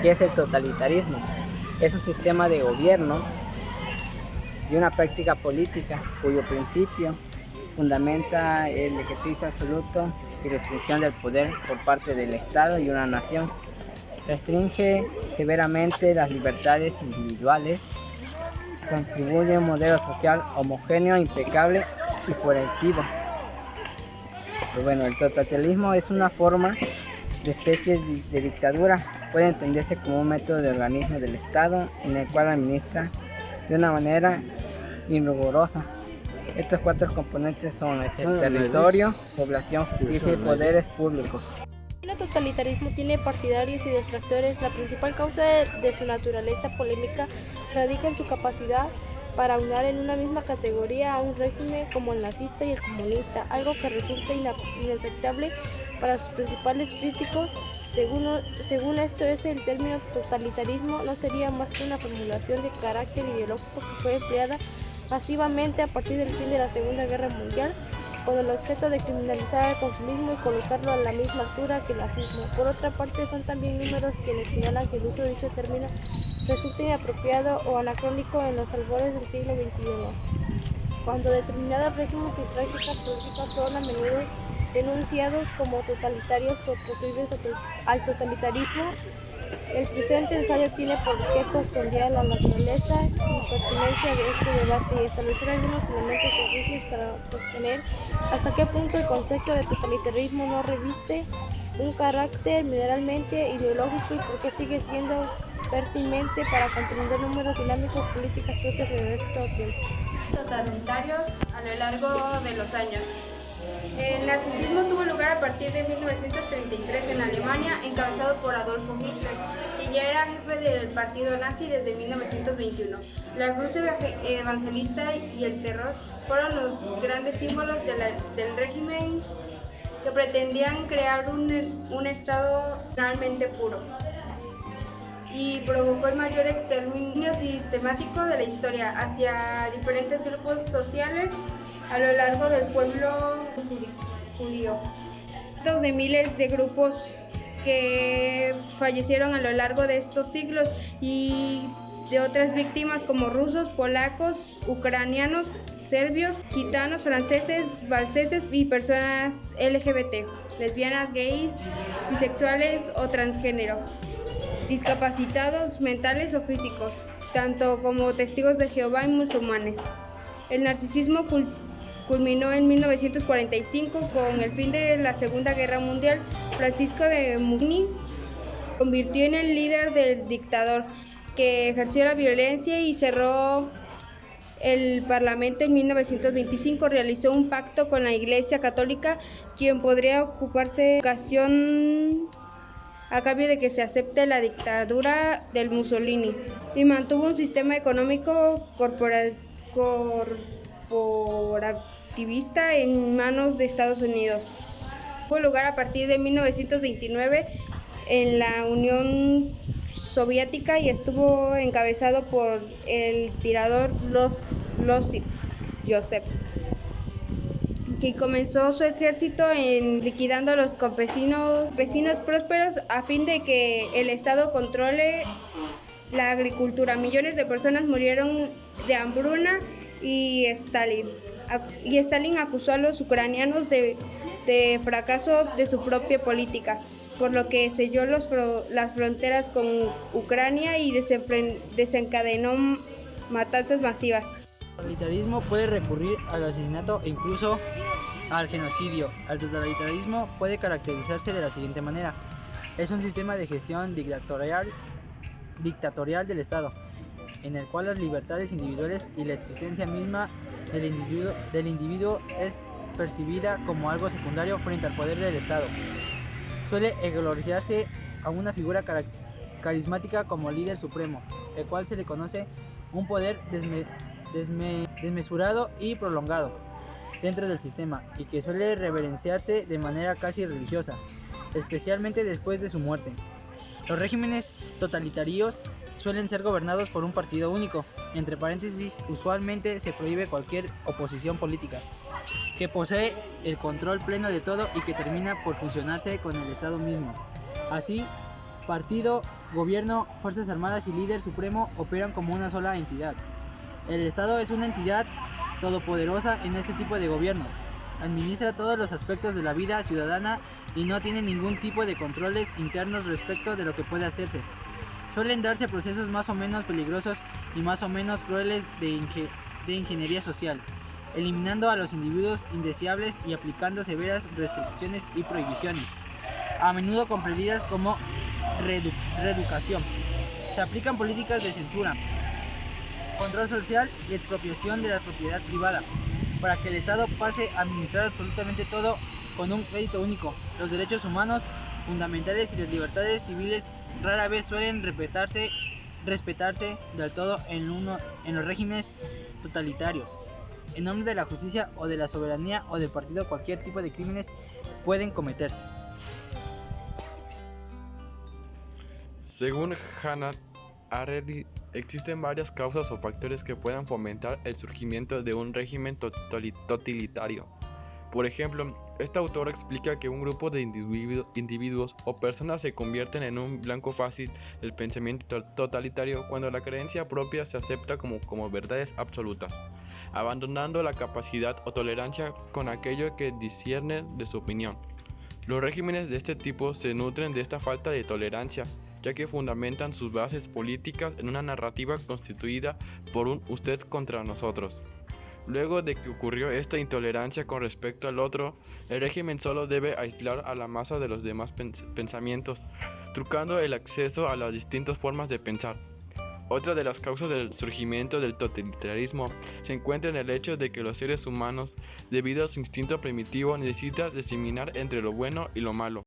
¿Qué es el totalitarismo? Es un sistema de gobierno y una práctica política cuyo principio fundamenta el ejercicio absoluto y restricción del poder por parte del Estado y una nación. Restringe severamente las libertades individuales, contribuye a un modelo social homogéneo, impecable y colectivo. El totalitarismo es una forma de especie de dictadura. Puede entenderse como un método de organismo del Estado en el cual administra de una manera irrigurosa. Estos cuatro componentes son el territorio, población, justicia y poderes públicos. El totalitarismo tiene partidarios y detractores. La principal causa de su naturaleza polémica radica en su capacidad para aunar en una misma categoría a un régimen como el nazista y el comunista, algo que resulta inaceptable para sus principales críticos. Según esto, el término totalitarismo no sería más que una formulación de carácter ideológico que fue empleada masivamente a partir del fin de la Segunda Guerra Mundial, con el objeto de criminalizar el consumismo y colocarlo a la misma altura que el nazismo. Por otra parte, son también números quienes señalan que el uso de dicho término resulta inapropiado o anacrónico en los albores del siglo XXI, cuando determinados regímenes y prácticas políticas son a menudo denunciados como totalitarios o proclives al totalitarismo. El presente ensayo tiene por objeto sondear la naturaleza y pertinencia de este debate y establecer algunos elementos o juicios para sostener hasta qué punto el concepto de totalitarismo no reviste un carácter meramente ideológico y por qué sigue siendo pertinente para comprender números dinámicos políticas propias de nuestro tiempo. Totalitarios a lo largo de los años. El narcisismo tuvo lugar a partir de 1933 en Alemania, encabezado por Adolfo Hitler, que ya era jefe del partido nazi desde 1921. La cruz evangelista y el terror fueron los grandes símbolos del régimen que pretendían crear un estado realmente puro y provocó el mayor exterminio sistemático de la historia hacia diferentes grupos sociales a lo largo del pueblo judío. Cientos de miles de grupos que fallecieron a lo largo de estos siglos y de otras víctimas como rusos, polacos, ucranianos, serbios, gitanos, franceses, valseses y personas LGBT, lesbianas, gays, bisexuales o transgénero, discapacitados mentales o físicos, tanto como testigos de Jehová y musulmanes. El narcisismo culminó en 1945 con el fin de la Segunda Guerra Mundial. Francisco de Mussolini se convirtió en el líder del dictador que ejerció la violencia y cerró el Parlamento en 1925. Realizó un pacto con la Iglesia Católica, quien podría ocuparse de educación a cambio de que se acepte la dictadura del Mussolini, y mantuvo un sistema económico corporativista en manos de Estados Unidos. Tuvo lugar a partir de 1929 en la Unión Soviética y estuvo encabezado por el tirador Losif Joseph, que comenzó su ejército liquidando a los campesinos prósperos a fin de que el Estado controle la agricultura. Millones de personas murieron de hambruna y Stalin acusó a los ucranianos de fracaso de su propia política, por lo que selló las fronteras con Ucrania y desencadenó matanzas masivas. El totalitarismo puede recurrir al asesinato e incluso al genocidio. El totalitarismo puede caracterizarse de la siguiente manera: es un sistema de gestión dictatorial del Estado, en el cual las libertades individuales y la existencia misma del individuo es percibida como algo secundario frente al poder del Estado. Suele glorificarse a una figura carismática como líder supremo, el cual se le conoce un poder desmesurado y prolongado dentro del sistema, y que suele reverenciarse de manera casi religiosa, especialmente después de su muerte. Los regímenes totalitarios suelen ser gobernados por un partido único, entre paréntesis, usualmente se prohíbe cualquier oposición política, que posee el control pleno de todo y que termina por fusionarse con el Estado mismo. Así, Partido, gobierno, fuerzas armadas y líder supremo operan como una sola entidad. El Estado es una entidad todopoderosa en este tipo de gobiernos. Administra todos los aspectos de la vida ciudadana y no tiene ningún tipo de controles internos respecto de lo que puede hacerse. Suelen darse procesos más o menos peligrosos y más o menos crueles de ingeniería social, eliminando a los individuos indeseables y aplicando severas restricciones y prohibiciones, a menudo comprendidas como reeducación. Se aplican políticas de censura, control social y expropiación de la propiedad privada, para que el Estado pase a administrar absolutamente todo con un crédito único. Los derechos humanos fundamentales y las libertades civiles rara vez suelen respetarse del todo en los regímenes totalitarios. En nombre de la justicia o de la soberanía o del partido, cualquier tipo de crímenes pueden cometerse. Según Hannah Arendt, existen varias causas o factores que puedan fomentar el surgimiento de un régimen totalitario. Por ejemplo, esta autora explica que un grupo de individuos o personas se convierten en un blanco fácil del pensamiento totalitario cuando la creencia propia se acepta como verdades absolutas, abandonando la capacidad o tolerancia con aquello que discierne de su opinión. Los regímenes de este tipo se nutren de esta falta de tolerancia, ya que fundamentan sus bases políticas en una narrativa constituida por un usted contra nosotros. Luego de que ocurrió esta intolerancia con respecto al otro, el régimen solo debe aislar a la masa de los demás pensamientos, trucando el acceso a las distintas formas de pensar. Otra de las causas del surgimiento del totalitarismo se encuentra en el hecho de que los seres humanos, debido a su instinto primitivo, necesitan discriminar entre lo bueno y lo malo.